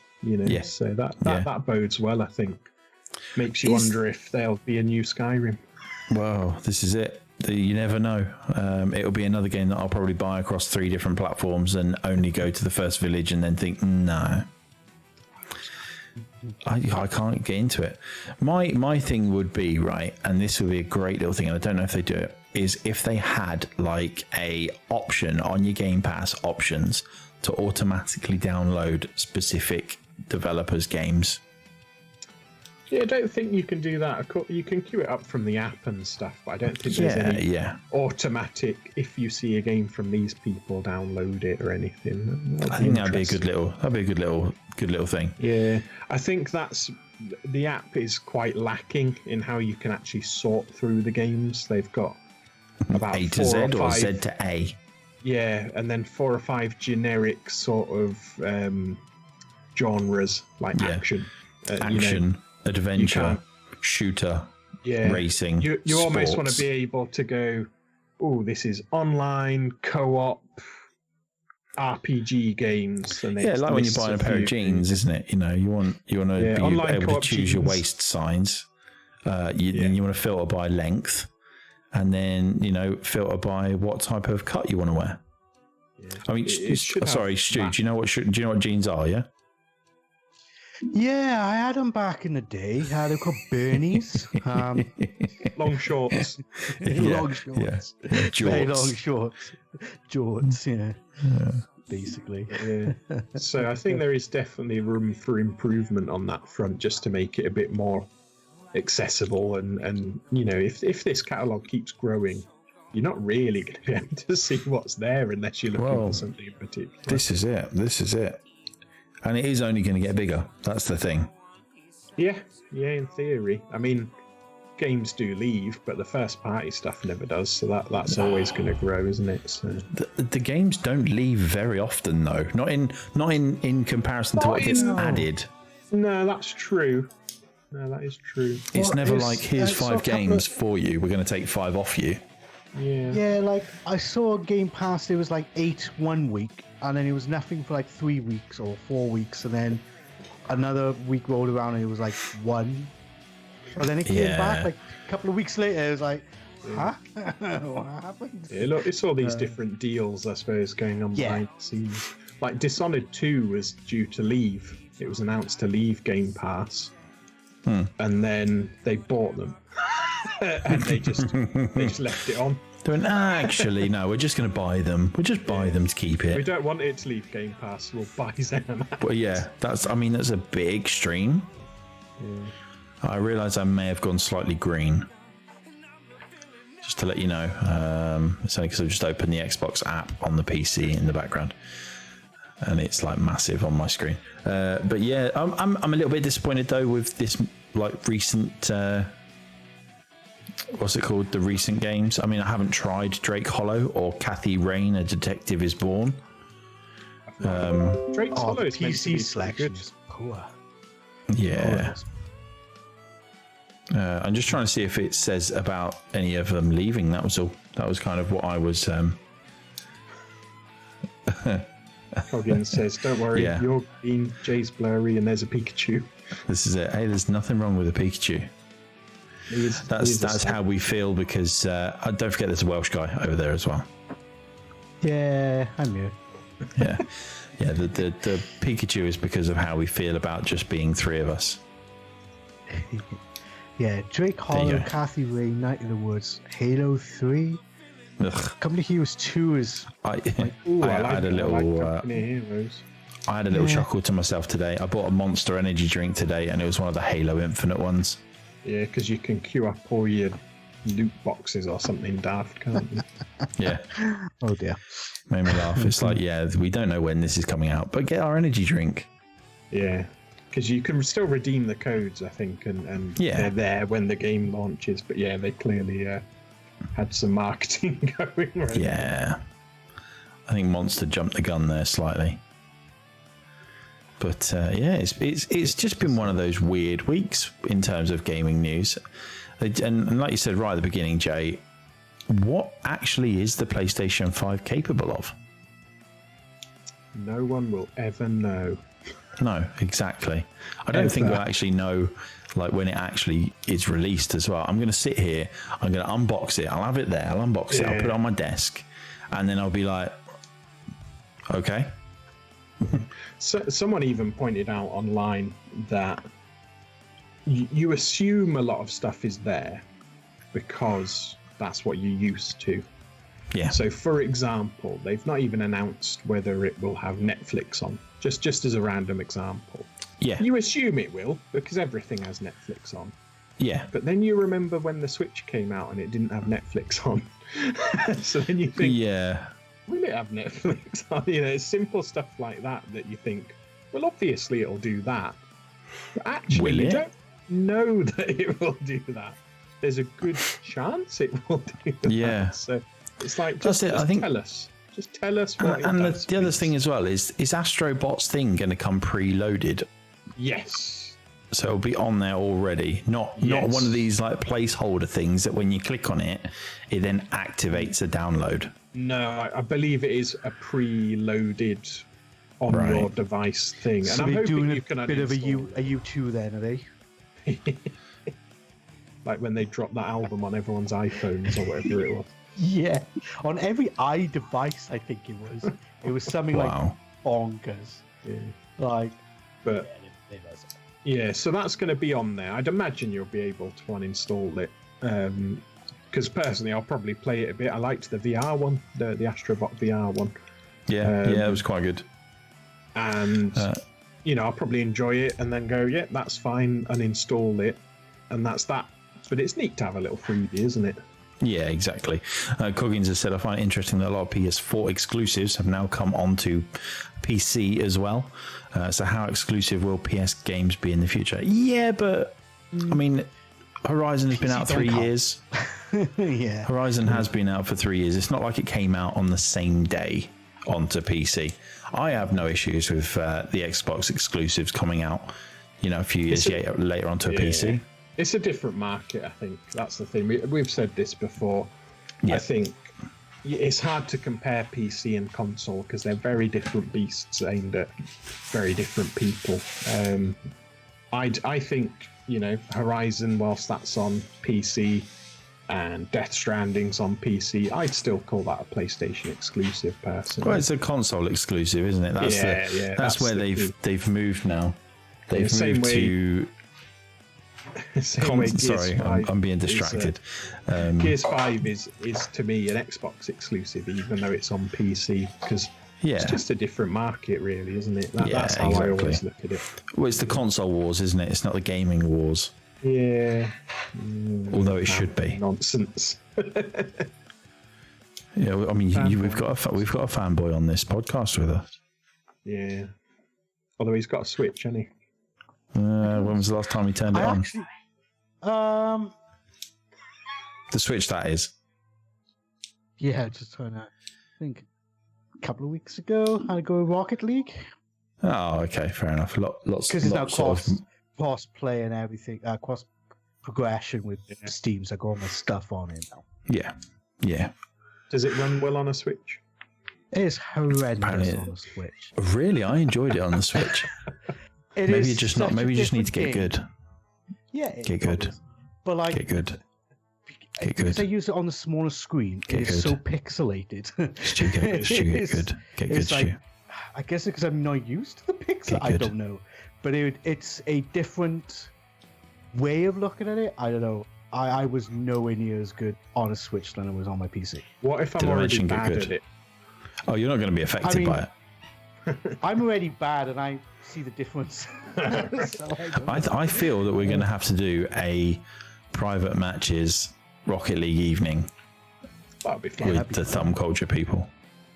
So that bodes well, I think. Makes you wonder if there'll be a new Skyrim. Well, this is it. You never know. It'll be another game that I'll probably buy across 3 different platforms and only go to the first village and then think, no, I can't get into it. My thing would be, right, and this would be a great little thing, and I don't know if they do it, is if they had like a option on your Game Pass options to automatically download specific developers' games. Yeah, I don't think you can do that. You can queue it up from the app and stuff, but I don't think there's any automatic. If you see a game from these people, download it or anything. I think that'd be a good little thing. Yeah, I think the app is quite lacking in how you can actually sort through the games. They've got about A to Z or Z to A. Yeah, and then 4 or 5 generic sort of genres like action, adventure, shooter, racing. You almost want to be able to go, oh, this is online, co-op, RPG games. And like when you're buying a pair of jeans, isn't it? You want to be able to choose your waist size. You want to filter by length, and then filter by what type of cut you want to wear. Yeah. I mean, sorry, Stu. Do you know what jeans are? Yeah. Yeah, I had them back in the day. They're called Bernies. Long shorts. Long shorts. Yeah. Very long shorts. Jorts, yeah. Basically. Yeah. So I think there is definitely room for improvement on that front, just to make it a bit more accessible. And if this catalogue keeps growing, you're not really going to be able to see what's there unless you're looking for something in particular. This is it. And it is only going to get bigger. That's the thing. Yeah, in theory. I mean, games do leave, but the first party stuff never does. So that's always going to grow, isn't it? So. The games don't leave very often, though. Not in comparison to what gets added. No, that's true. No, that is true. It's never like, here's 5 games for you. We're going to take 5 off you. Yeah, like I saw a Game Pass, it was like 8 one week, and then it was nothing for like 3 weeks or 4 weeks, and then another week rolled around and it was like 1. But then it came back like a couple of weeks later, it was like, huh? What happened? Yeah, look, it's all these different deals, I suppose, going on behind the scenes. Like Dishonored 2 was due to leave. It was announced to leave Game Pass, and then they bought them. And they just left it on. They went, actually, no, we're just going to buy them. We'll just buy them to keep it. We don't want it to leave Game Pass. We'll buy them. Well, yeah, that's a big extreme. Yeah. I realise I may have gone slightly green. Just to let you know, it's only because I've just opened the Xbox app on the PC in the background, and it's like massive on my screen. But yeah, I'm a little bit disappointed though with this like recent. What's it called? The recent games. I mean, I haven't tried Drake Hollow or Kathy Rain, A Detective is Born. Drake's Hollow is PC selection. Cool. Yeah. I'm just trying to see if it says about any of them leaving. That was all. That was kind of what I was. Hoggins says, "Don't worry, you're green, Jay's blurry, and there's a Pikachu." This is it. Hey, there's nothing wrong with a Pikachu. That's how we feel because don't forget there's a Welsh guy over there as well. Yeah, I'm here. Yeah. The Pikachu is because of how we feel about just being 3 of us. Yeah, Drake Hollow, Kathy Ray, Night in the Woods, Halo 3. Company Heroes 2 is. I had a little chuckle to myself today. I bought a Monster Energy drink today, and it was one of the Halo Infinite ones. Yeah, because you can queue up all your loot boxes or something daft, can't you? Yeah. Oh dear. Made me laugh. It's like, we don't know when this is coming out, but get our energy drink. Yeah, because you can still redeem the codes, I think, and they're there when the game launches. But yeah, they clearly had some marketing going. Right? Yeah. I think Monster jumped the gun there slightly. But it's just been one of those weird weeks in terms of gaming news. And like you said right at the beginning, Jay, what actually is the PlayStation 5 capable of? No one will ever know. No, exactly. I don't think we'll actually know like when it actually is released as well. I'm going to sit here, I'm going to unbox it, I'll have it there, I'll unbox it, I'll put it on my desk, and then I'll be like, okay. So, someone even pointed out online that you assume a lot of stuff is there because that's what you're used to. Yeah. So, for example, they've not even announced whether it will have Netflix on, just as a random example. Yeah. You assume it will because everything has Netflix on. Yeah. But then you remember when the Switch came out and it didn't have Netflix on. So then you think, yeah, will it have Netflix on? You know, it's simple stuff like that you think, well, obviously it'll do that. But actually, Will you it? don't know that it will do that. There's a good chance it will do that. Yeah. So it's like, That's it. I think- tell us. Just tell us what it and does, the other please. thing as well is Astrobot's thing going to come preloaded? Yes. So it'll be on there already, not Yes. one of these like placeholder things that when you click on it, it then activates a download. No, I believe it is a preloaded on Right. your device thing. So And I'm they're hoping doing you can a bit of a uninstall it. U2 then, are they? Like when they dropped that album on everyone's iPhones or whatever it was. Yeah, on every iDevice, I think it was. It was something Wow. like bonkers. Yeah. Like, But yeah, so that's going to be on there. I'd imagine you'll be able to uninstall it. Because personally, I'll probably play it a bit. I liked the VR one, the Astrobot VR one. Yeah, yeah, it was quite good. And, you know, I'll probably enjoy it and then go, yeah, that's fine, uninstall it. And that's that. But it's neat to have a little freebie, isn't it? Yeah, exactly. Coggins has said, I find it interesting that a lot of PS4 exclusives have now come onto PC as well. So how exclusive will PS games be in the future? Yeah, but I mean, Horizon has been out 3 years. yeah. Horizon has been out for 3 years. It's not like it came out on the same day onto PC. I have no issues with the Xbox exclusives coming out, you know, a few years later onto a PC. It's a different market, I think. That's the thing. We've said this before. Yeah. I think it's hard to compare PC and console because they're very different beasts aimed at very different people. I think, you know, Horizon, whilst that's on PC and Death Stranding's on PC, I'd still call that a PlayStation exclusive personally. Well, it's a console exclusive, isn't it? That's that's where they've moved now. They've same moved way- to. Gears Sorry, 5 I'm being is, distracted. Gears 5 is to me an Xbox exclusive, even though it's on PC, because Yeah, it's just a different market, really, isn't it? Yeah, That's how I exactly. always look at it. well, it's the console wars, isn't it? It's not the gaming wars, Yeah. although it should be. Nonsense. Yeah, I mean, we've got a fanboy on this podcast with us. Yeah. Although he's got a Switch, hasn't he? When was the last time he turned it I on? actually, The Switch, that is. yeah, just trying to think. A couple of weeks ago, I go with Rocket League Oh, okay, fair enough. Lots because it's now sort of- cross play and everything, cross progression with Steam. So I got all my stuff on it now. yeah. Does it run well on a Switch? It is horrendous Apparently- on the Switch. Really, I enjoyed it on the Switch. It Maybe is you just not. such a Maybe you just need to get different game. good. Yeah, it Get good. is. But like, Get good. Get because I good. use it on the smaller screen, Get it is good. so pixelated. Stu, get good. Get good, It's like, Stu. I guess because I'm not used to the pixel. Get I good. don't know, but it's a different way of looking at it. I don't know. I was nowhere near as good on a Switch than I was on my PC. What if I'm Did I already mention get bad good? at it? Oh, you're not going to be affected mean- by it. I'm already bad, and I see the difference. So I don't know. I feel that we're going to have to do a private matches Rocket League evening That'd be fun. with the Thumb Culture people.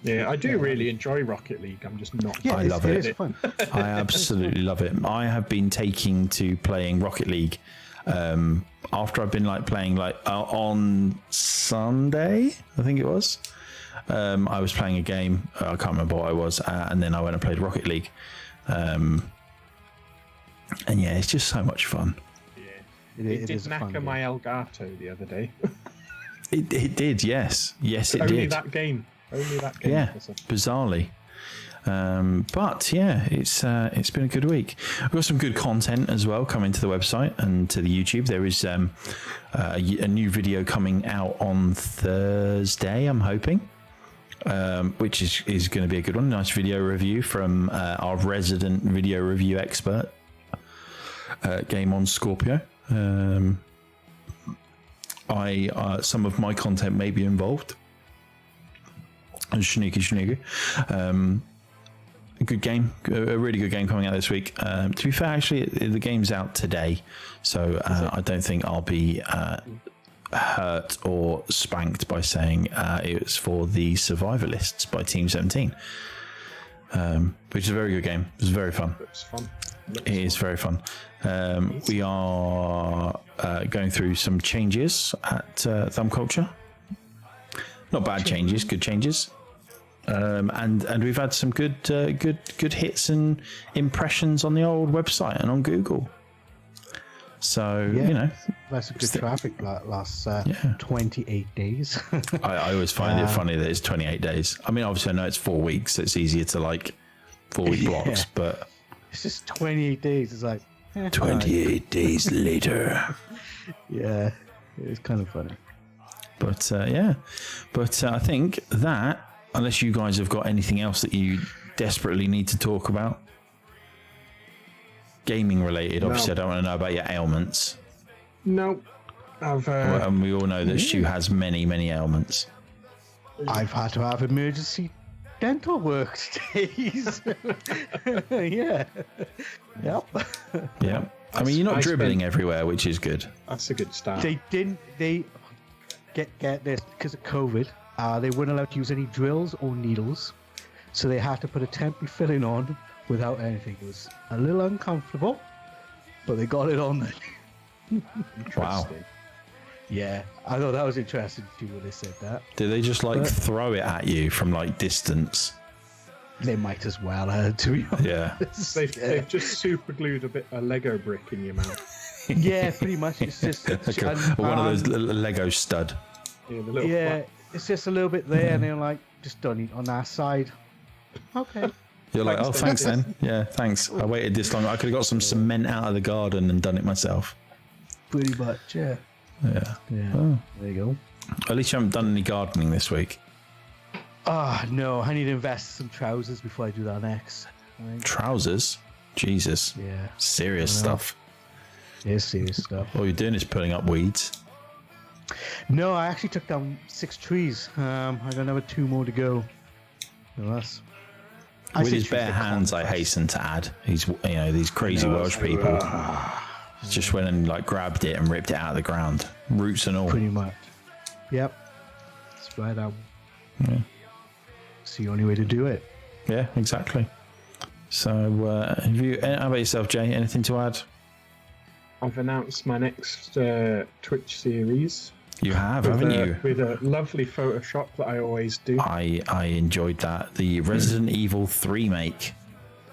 Yeah, I do really enjoy Rocket League. I'm just not. Yeah, I it's- love it it. is fun. I absolutely love it. I have been taking to playing Rocket League after I've been playing on Sunday, I think it was. I was playing a game. I can't remember what I was, and then I went and played Rocket League. And yeah, it's just so much fun. It It did is a fun knacker game. my Elgato the other day. It did, yes, it Only did. that game. Only that game. Yeah, That's a- bizarrely. But yeah, it's been a good week. We've got some good content as well coming to the website and to the YouTube. There is a new video coming out on Thursday, I'm hoping, which is going to be a good one. Nice video review from our resident video review expert, Game on Scorpio. Some of my content may be involved. And Sneaky. A good game, a really good game coming out this week. To be fair, actually, the game's out today, so I don't think I'll be hurt or spanked by saying it was for the Survivalists by Team 17, which is a very good game. It was very fun. It's fun. It is very fun. We are going through some changes at Thumb Culture. Not bad changes, good changes. And we've had some good hits and impressions on the old website and on Google. So, that's a good traffic last 28 days. I always find it funny that it's 28 days. I mean, obviously I know it's 4 weeks, so it's easier to 4-week blocks, but it's just 28 days. It's like 28 days later. Yeah, it's kind of funny. But I think that, unless you guys have got anything else that you desperately need to talk about, gaming related, obviously, I don't want to know about your ailments. No, and we all know that Stu has many, many ailments. I've had to have emergency dental work days. Yeah. Yep. Yeah. I mean, you're not dribbling everywhere, which is good. That's a good start. They get this because of COVID. They weren't allowed to use any drills or needles, so they had to put a temporary filling on without anything. It was a little uncomfortable, but they got it on then. Wow. Yeah, I thought that was interesting too when they said that. Did they just throw it at you from distance? They might as well, to be honest. Yeah. They've just super glued a Lego brick in your mouth. Yeah, pretty much. It's just one of those Lego stud. Yeah, the little it's just a little bit there, and they're just done it on that side. Okay. You're like, oh, thanks then. Yeah, thanks. I waited this long. I could have got some cement out of the garden and done it myself. Pretty much, yeah. Yeah. Oh. There you go. At least you haven't done any gardening this week. No. I need to invest some trousers before I do that next. Right. Trousers? Jesus. Yeah. Serious stuff. It is serious stuff. All you're doing is putting up weeds. No, I actually took down 6 trees. I got another 2 more to go. With his bare hands, I hasten to add. He's, these crazy Welsh people. Just went and grabbed it and ripped it out of the ground, roots and all. Pretty much. Yep. Spread out. Yeah. It's the only way to do it. Yeah, exactly. So, how about yourself, Jay? Anything to add? I've announced my next Twitch series. You have, haven't you? With a lovely Photoshop that I always do. I enjoyed that. The Resident Evil 3 make.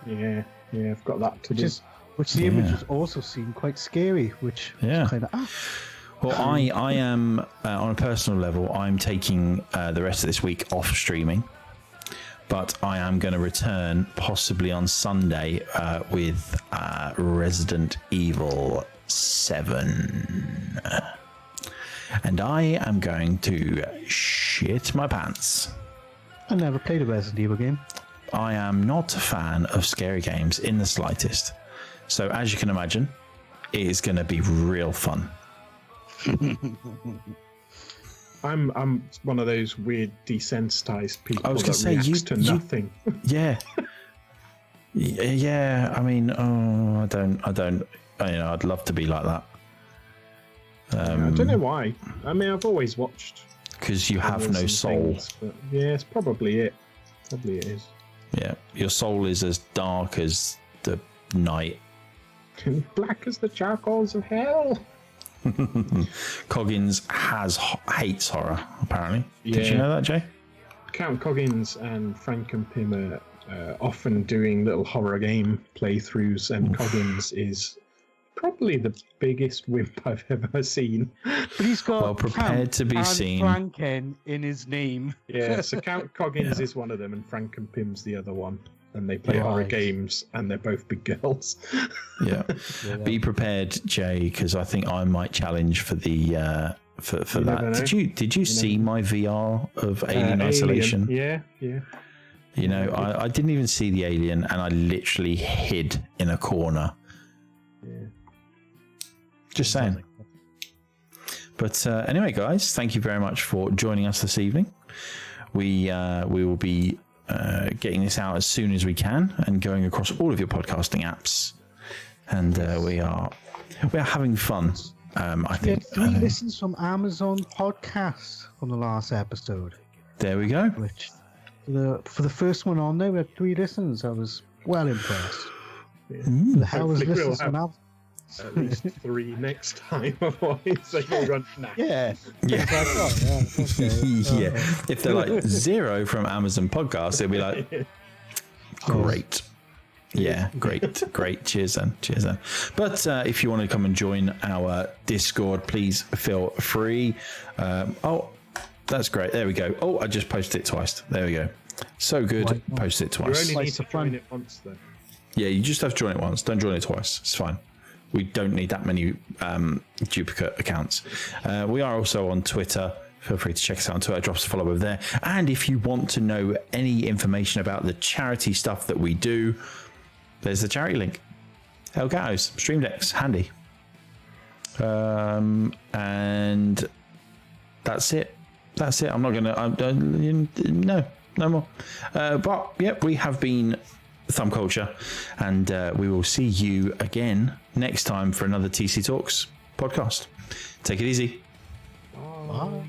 Yeah, I've got that to do. Which the image was also seemed quite scary, which was kind of... Well, I am, on a personal level, I'm taking the rest of this week off streaming. But I am going to return possibly on Sunday with Resident Evil 7. And I am going to shit my pants. I never played a Resident Evil game. I am not a fan of scary games in the slightest. So as you can imagine, it is going to be real fun. I'm one of those weird desensitized people I was going to say, reacts to nothing. Yeah. Yeah, I mean, I don't, I'd love to be like that. I don't know why. I mean, I've always watched. Because you have no soul. Things, but yeah, it's probably it. Probably it is. Yeah, your soul is as dark as the night. Black as the charcoals of hell. Coggins hates horror, apparently. Yeah. Did you know that, Jay? Count Coggins and Frank and Pim are often doing little horror game playthroughs, and Coggins is probably the biggest wimp I've ever seen. But he's got well prepared to be seen. Franken in his name. Yeah, so Count Coggins is one of them, and Frank and Pim's the other one. and they play horror Right. games, and they're both big girls. Yeah. Be prepared, Jay, because I think I might challenge for the for never that. know. Did you see my VR of Alien Isolation? Yeah. You know, I didn't even see the alien, and I literally hid in a corner. Yeah. Just saying. But anyway, guys, thank you very much for joining us this evening. We will be getting this out as soon as we can and going across all of your podcasting apps. And we are having fun. I We think had 3 listens from Amazon podcasts from the last episode. there we go. Which for the first one on there, we had 3 listens. I was well impressed. The hell was Hopefully we'll listens from have Amazon? At least 3 next time. Otherwise, they go run. Nah. Yeah. Yeah. Okay. Yeah. If they're like 0 from Amazon Podcasts, it'll be like great. Yeah, great. Cheers then. But if you want to come and join our Discord, please feel free. Oh, that's great. There we go. Oh, I just posted it twice. There we go. So good. Why not? Post it You twice. only need Twice to the fun. join it once, though. Yeah, you just have to join it once. Don't join it twice. It's fine. We don't need that many duplicate accounts. We are also on Twitter. Feel free to check us out on Twitter. Drop us a follow over there. And if you want to know any information about the charity stuff that we do, there's the charity link. Elgato's, Stream Decks, handy. And that's it. I'm not going to... No more. But, yeah, we have been Thumb Culture. And we will see you again next time for another TC Talks podcast. Take it easy. Bye.